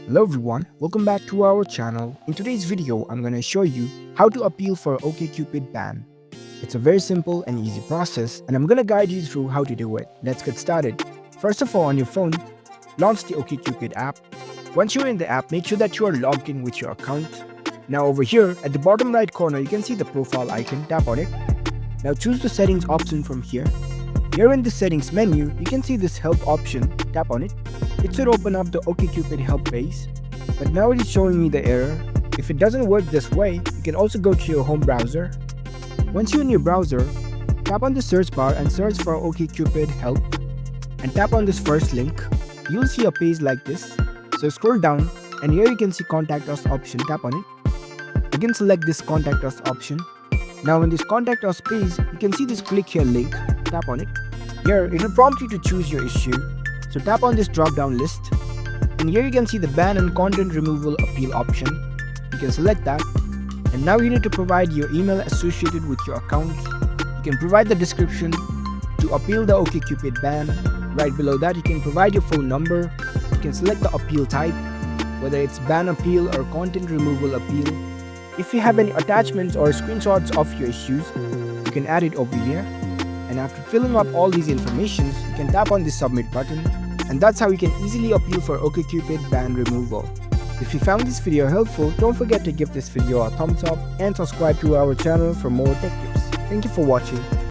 Hello everyone, welcome back to our channel. In today's video, I'm going to show you how to appeal for OkCupid ban. It's a very simple and easy process and I'm going to guide you through how to do it. Let's get started. First of all, on your phone, launch the OkCupid app. Once you're in the app, make sure that you are logged in with your account. Now over here, at the bottom right corner, you can see the profile icon. Tap on it. Now choose the settings option from here. Here in the settings menu, you can see this help option. Tap on it. It should open up the OkCupid help page, but now it is showing me the error. If it doesn't work this way, you can also go to your home browser. Once you're in your browser, tap on the search bar and search for OkCupid help and tap on this first link. You'll see a page like this. So scroll down and here you can see contact us option. Tap on it. Again select this contact us option. Now in this contact us page, you can see this click here link. Tap on it. Here it will prompt you to choose your issue. So tap on this drop down list and here you can see the ban and content removal appeal option. You can select that and now you need to provide your email associated with your account. You can provide the description to appeal the OkCupid ban. Right below that you can provide your phone number. You can select the appeal type, whether it's ban appeal or content removal appeal. If you have any attachments or screenshots of your issues, you can add it over here. And after filling up all these informations, you can tap on the submit button. And that's how you can easily appeal for OkCupid ban removal. If you found this video helpful, don't forget to give this video a thumbs up and subscribe to our channel for more tech tips. Thank you for watching.